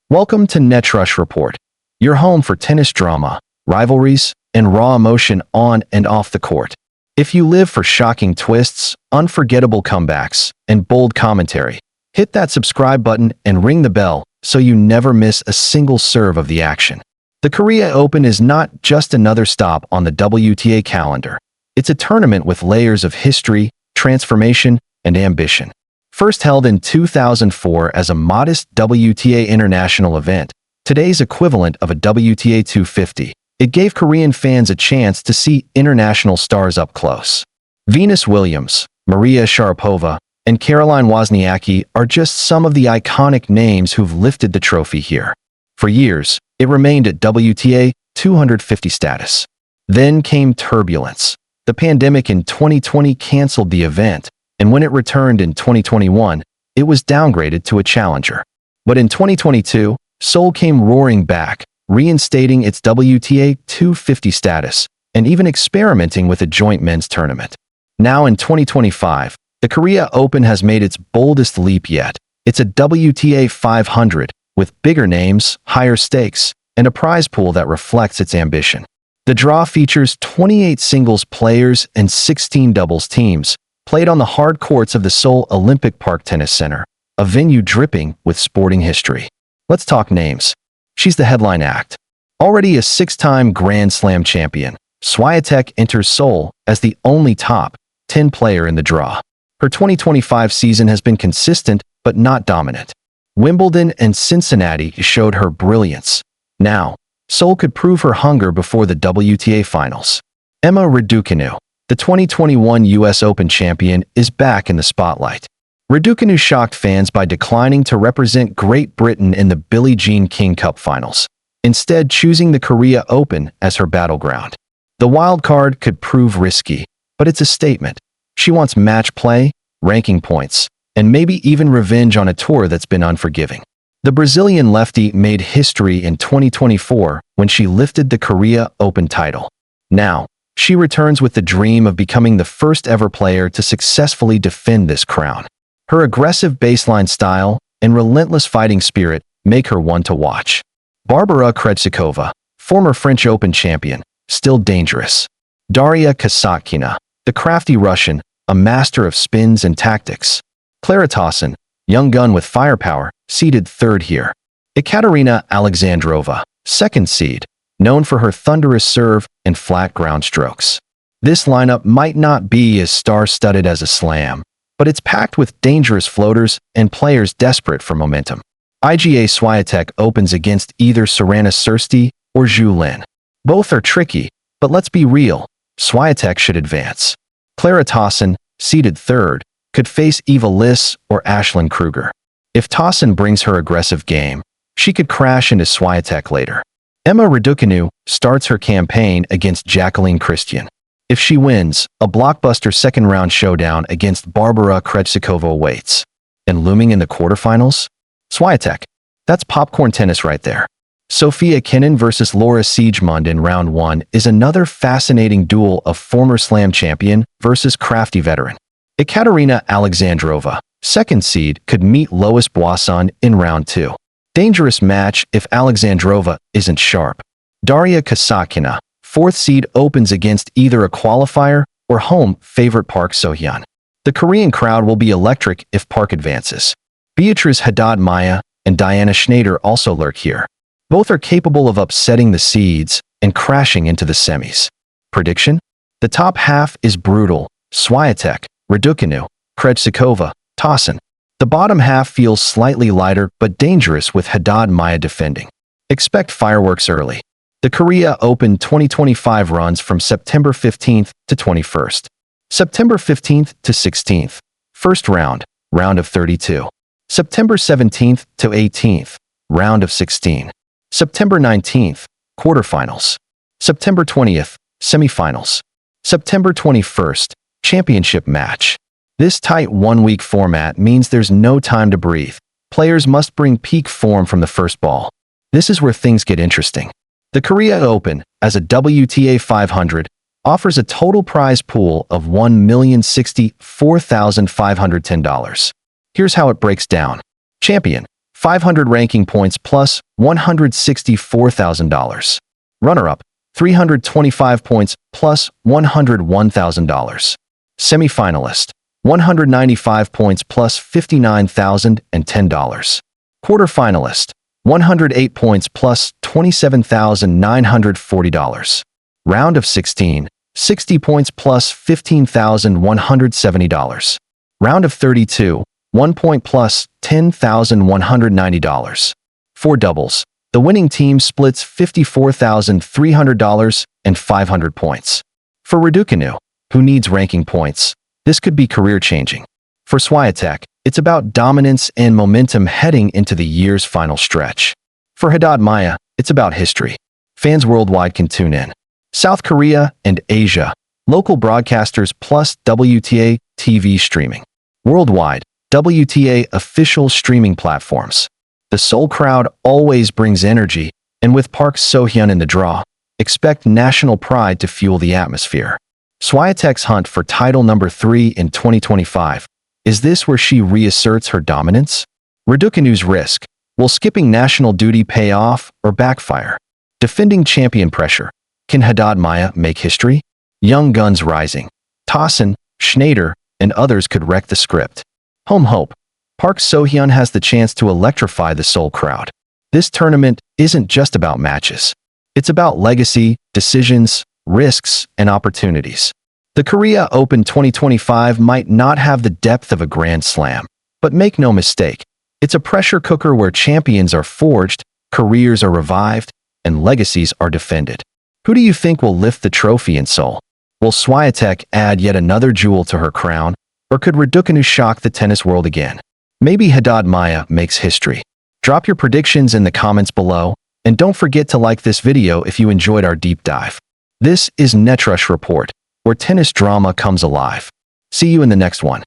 Welcome to Netrush Report, your home for tennis drama, rivalries, and raw emotion on and off the court. If you live for shocking twists, unforgettable comebacks, and bold commentary, hit that subscribe button and ring the bell so you never miss a single serve of the action. The Korea Open is not just another stop on the WTA calendar. It's a tournament with layers of history, transformation, and ambition. First held in 2004 as a modest WTA international event, today's equivalent of a WTA 250, it gave Korean fans a chance to see international stars up close. Venus Williams, Maria Sharapova, and Caroline Wozniacki are just some of the iconic names who've lifted the trophy here. For years, it remained at WTA 250 status. Then came turbulence. The pandemic in 2020 canceled the event, and when it returned in 2021, it was downgraded to a challenger. But in 2022, Seoul came roaring back, reinstating its WTA 250 status and even experimenting with a joint men's tournament. Now in 2025, the Korea Open has made its boldest leap yet. It's a WTA 500 with bigger names, higher stakes, and a prize pool that reflects its ambition. The draw features 28 singles players and 16 doubles teams, played on the hard courts of the Seoul Olympic Park Tennis Center, a venue dripping with sporting history. Let's talk names. She's the headline act. Already a six-time Grand Slam champion, Swiatek enters Seoul as the only top 10 player in the draw. Her 2025 season has been consistent but not dominant. Wimbledon and Cincinnati showed her brilliance. Now, Seoul could prove her hunger before the WTA finals. Emma Raducanu, the 2021 U.S. Open champion, is back in the spotlight. Raducanu shocked fans by declining to represent Great Britain in the Billie Jean King Cup finals, instead choosing the Korea Open as her battleground. The wild card could prove risky, but it's a statement. She wants match play, ranking points, and maybe even revenge on a tour that's been unforgiving. The Brazilian lefty made history in 2024 when she lifted the Korea Open title. Now, she returns with the dream of becoming the first ever player to successfully defend this crown. Her aggressive baseline style and relentless fighting spirit make her one to watch. Barbara Krejcikova, former French Open champion, still dangerous. Daria Kasatkina, the crafty Russian, a master of spins and tactics. Clara Tauson, young gun with firepower, seeded third here. Ekaterina Alexandrova, second seed, known for her thunderous serve and flat ground strokes. This lineup might not be as star-studded as a slam, but it's packed with dangerous floaters and players desperate for momentum. Iga Swiatek opens against either Sorana Cîrstea or Zhu Lin. Both are tricky, but let's be real, Swiatek should advance. Clara Tauson, seeded third, could face Eva Liss or Ashlyn Kruger. If Tauson brings her aggressive game, she could crash into Swiatek later. Emma Raducanu starts her campaign against Jacqueline Christian. If she wins, a blockbuster second-round showdown against Barbara Krejcikova awaits. And looming in the quarterfinals? Swiatek. That's popcorn tennis right there. Sofia Kenin versus Laura Siegemund in round 1 is another fascinating duel of former slam champion versus crafty veteran. Ekaterina Alexandrova, second seed, could meet Lois Boisson in round 2. Dangerous match if Alexandrova isn't sharp. Daria Kasatkina, fourth seed, opens against either a qualifier or home favorite Park Sohyun. The Korean crowd will be electric if Park advances. Beatriz Haddad Maia and Diana Schneider also lurk here. Both are capable of upsetting the seeds and crashing into the semis. Prediction? The top half is brutal: Swiatek, Raducanu, Krejcikova, Tauson. The bottom half feels slightly lighter but dangerous with Haddad Maia defending. Expect fireworks early. The Korea Open 2025 runs from September 15th to 21st. September 15th to 16th. First round, round of 32. September 17th to 18th, round of 16. September 19th, quarterfinals. September 20th, semifinals. September 21st, championship match. This tight one-week format means there's no time to breathe. Players must bring peak form from the first ball. This is where things get interesting. The Korea Open, as a WTA 500, offers a total prize pool of $1,064,510. Here's how it breaks down. Champion, 500 ranking points plus $164,000. Runner-up, 325 points plus $101,000. Semi-finalist, 195 points plus $59,010. Quarter-finalist, 108 points plus $27,940. Round of 16, 60 points plus $15,170. Round of 32, 1 point plus $10,190. For doubles, the winning team splits $54,300 and 500 points. For Raducanu, who needs ranking points, this could be career-changing. For Swiatek, it's about dominance and momentum heading into the year's final stretch. For Haddad Maia, it's about history. Fans worldwide can tune in. South Korea and Asia, local broadcasters plus WTA TV streaming. Worldwide, WTA official streaming platforms. The Seoul crowd always brings energy, and with Park So-hyun in the draw, expect national pride to fuel the atmosphere. Swiatek's hunt for title number 3 in 2025. Is this where she reasserts her dominance? Raducanu's risk. Will skipping national duty pay off or backfire? Defending champion pressure. Can Haddad Maia make history? Young guns rising. Tauson, Schneider, and others could wreck the script. Home hope. Park So-hyun has the chance to electrify the Seoul crowd. This tournament isn't just about matches. It's about legacy, decisions, risks, and opportunities. The Korea Open 2025 might not have the depth of a Grand Slam, but make no mistake, it's a pressure cooker where champions are forged, careers are revived, and legacies are defended. Who do you think will lift the trophy in Seoul? Will Swiatek add yet another jewel to her crown, or could Raducanu shock the tennis world again? Maybe Haddad Maia makes history. Drop your predictions in the comments below, and don't forget to like this video if you enjoyed our deep dive. This is Netrush Report, where tennis drama comes alive. See you in the next one.